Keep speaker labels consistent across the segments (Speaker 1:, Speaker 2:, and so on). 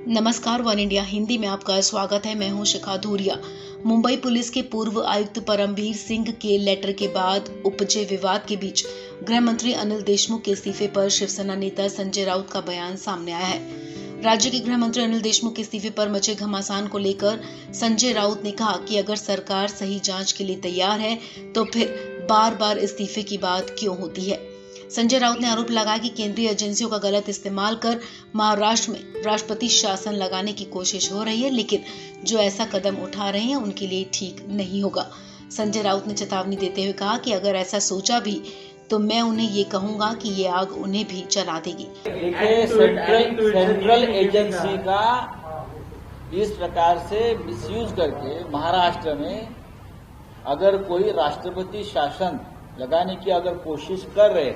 Speaker 1: नमस्कार, one India Hindi में आपका स्वागत है। मैं हूं शिखा धूरिया। मुंबई पुलिस के पूर्व आयुक्त परमबीर सिंह के लेटर के बाद उपजे विवाद के बीच गृह मंत्री अनिल देशमुख के इस्तीफे पर शिवसेना नेता संजय राउत का बयान सामने आया है। राज्य के गृह मंत्री अनिल देशमुख के इस्तीफे पर मचे घमासान को लेकर संजय राउत ने कहा कि अगर सरकार सही जांच के लिए तैयार है तो फिर बार बार इस्तीफे की बात क्यों होती है। संजय राउत ने आरोप लगाया कि केंद्रीय एजेंसियों का गलत इस्तेमाल कर महाराष्ट्र में राष्ट्रपति शासन लगाने की कोशिश हो रही है, लेकिन जो ऐसा कदम उठा रहे हैं उनके लिए ठीक नहीं होगा। संजय राउत ने चेतावनी देते हुए कहा कि अगर ऐसा सोचा भी तो मैं उन्हें ये कहूंगा कि ये आग उन्हें भी जला देगी।
Speaker 2: देखिए, सेंट्रल एजेंसी का इस प्रकार से मिसयूज करके महाराष्ट्र में अगर कोई राष्ट्रपति शासन लगाने की अगर कोशिश कर रहे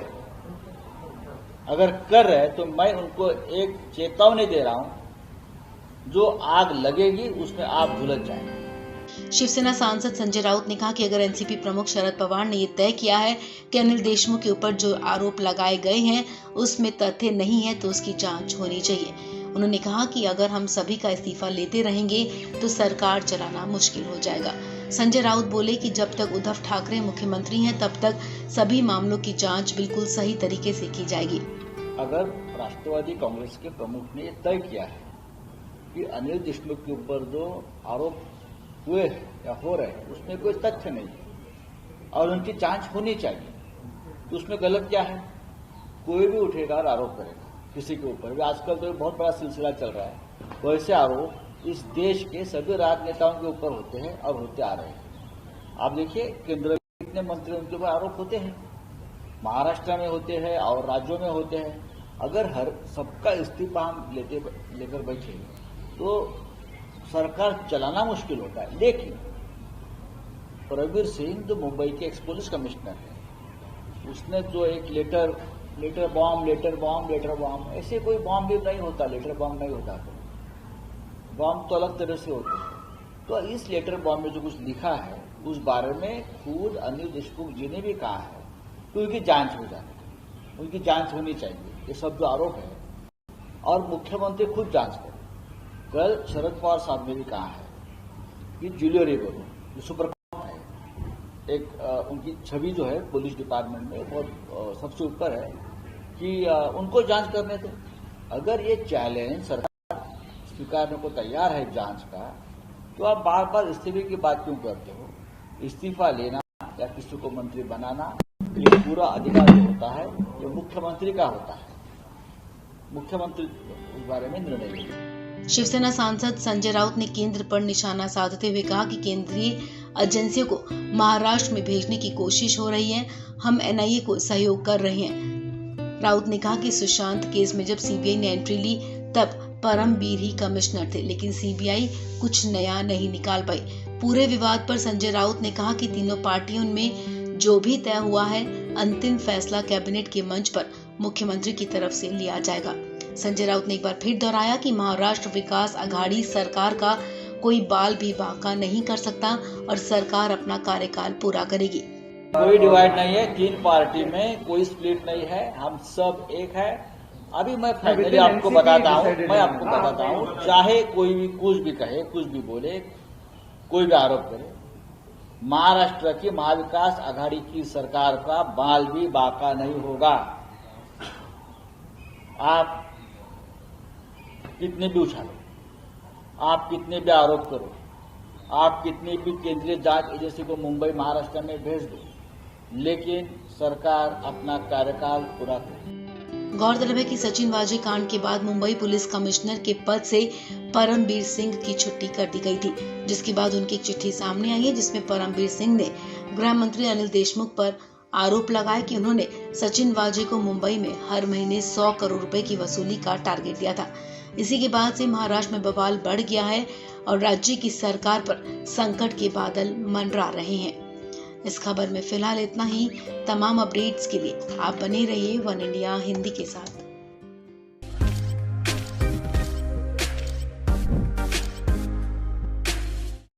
Speaker 2: तो मैं उनको एक चेतावनी दे रहा हूं, जो आग लगेगी उसमें आप झुलस जाएंगे।
Speaker 1: शिवसेना सांसद संजय राउत ने कहा कि अगर एनसीपी प्रमुख शरद पवार ने ये तय किया है कि अनिल देशमुख के ऊपर जो आरोप लगाए गए हैं उसमें तथ्य नहीं है तो उसकी जांच होनी चाहिए। उन्होंने कहा कि अगर हम सभी का इस्तीफा लेते रहेंगे तो सरकार चलाना मुश्किल हो जाएगा। संजय राउत बोले कि जब तक उद्धव ठाकरे मुख्यमंत्री हैं तब तक सभी मामलों की जांच बिल्कुल सही तरीके से की जाएगी।
Speaker 2: अगर राष्ट्रवादी कांग्रेस के प्रमुख ने तय किया है कि अनिल देशमुख के ऊपर जो आरोप हुए या हो रहे हैं उसमें कोई तथ्य नहीं है और उनकी जांच होनी चाहिए, तो उसमें गलत क्या है? कोई भी उठेगा और आरोप करेगा किसी के ऊपर। आजकल तो बहुत बड़ा सिलसिला चल रहा है, वैसे आरोप इस देश के सभी राजनेताओं के ऊपर होते हैं और होते आ रहे हैं। आप देखिए, केंद्र में कितने मंत्री उनके ऊपर आरोप होते हैं, महाराष्ट्र में होते हैं और राज्यों में होते हैं। अगर हर सबका इस्तीफा हम लेकर बैठे तो सरकार चलाना मुश्किल होता है। लेकिन परमबीर सिंह जो मुंबई के एक्स पुलिस कमिश्नर है, उसने जो एक लेटर बॉम्ब ऐसे कोई बॉम्ब भी नहीं होता, लेटर बॉम्ब नहीं होता, बॉम्ब तो अलग तरह से होते हैं। तो इस लेटर बॉम्ब में जो कुछ लिखा है उस बारे में खुद अनिल देशमुख जी ने भी कहा है कि उनकी जांच हो जाए, उनकी जांच होनी चाहिए। ये सब जो आरोप है और मुख्यमंत्री खुद जांच करें। कल शरद पवार साहब ने भी कहा है कि जूलियो रेगोरो जो सुपर है, एक उनकी छवि जो है पुलिस डिपार्टमेंट में बहुत सबसे ऊपर है, कि उनको जांच करने थे। अगर ये चैलेंज सरकार स्वीकारने को तैयार है जांच का, तो आप बार बार इस्तीफे की बात क्यों करते हो? इस्तीफा लेना या किसी को मंत्री बनाना, ये पूरा अधिकार जो होता है ये मुख्यमंत्री का होता है। मुख्यमंत्री उस बारे में निर्णय लेंगे।
Speaker 1: शिवसेना सांसद संजय राउत ने केंद्र पर निशाना साधते हुए कहा कि केंद्रीय एजेंसियों को महाराष्ट्र में भेजने की कोशिश हो रही है, हम एनआईए को सहयोग कर रहे हैं। राउत ने कहा कि सुशांत केस में जब सीबीआई ने एंट्री ली तब परमबीर ही कमिश्नर थे, लेकिन सीबीआई कुछ नया नहीं निकाल पाई। पूरे विवाद पर संजय राउत ने कहा कि तीनों पार्टियों में जो भी तय हुआ है अंतिम फैसला कैबिनेट के मंच पर मुख्यमंत्री की तरफ से लिया जाएगा। संजय राउत ने एक बार फिर दोहराया कि महाराष्ट्र विकास आघाड़ी सरकार का कोई बाल भी बांका नहीं कर सकता और सरकार अपना कार्यकाल पूरा करेगी।
Speaker 2: कोई डिवाइड नहीं है, तीन पार्टी में कोई स्प्लिट नहीं है, हम सब एक है। अभी मैं फाइनली आपको बताता हूँ, चाहे कोई भी कुछ भी कहे, कुछ भी बोले, कोई भी आरोप करे, महाराष्ट्र की महाविकास आघाड़ी की सरकार का बाल भी बांका नहीं होगा। आप कितने भी उछालो, आप कितने भी आरोप करो, आप कितनी भी केंद्रीय जांच एजेंसी को मुंबई महाराष्ट्र में भेज दो, लेकिन सरकार अपना कार्यकाल पूरा करे।
Speaker 1: गौरतलब है कि सचिन वाजे कांड के बाद मुंबई पुलिस कमिश्नर के पद से परमबीर सिंह की छुट्टी कर दी गई थी, जिसके बाद उनकी एक चिट्ठी सामने आई है जिसमें परमबीर सिंह ने गृह मंत्री अनिल देशमुख पर आरोप लगाया कि उन्होंने सचिन वाजे को मुंबई में हर महीने 100 करोड़ रुपए की वसूली का टारगेट दिया था। इसी के बाद से महाराष्ट्र में बवाल बढ़ गया है और राज्य की सरकार पर संकट के बादल मंडरा रहे हैं। इस खबर में फिलहाल इतना ही। तमाम अपडेट्स के लिए आप बने रहिए वन इंडिया हिंदी के साथ।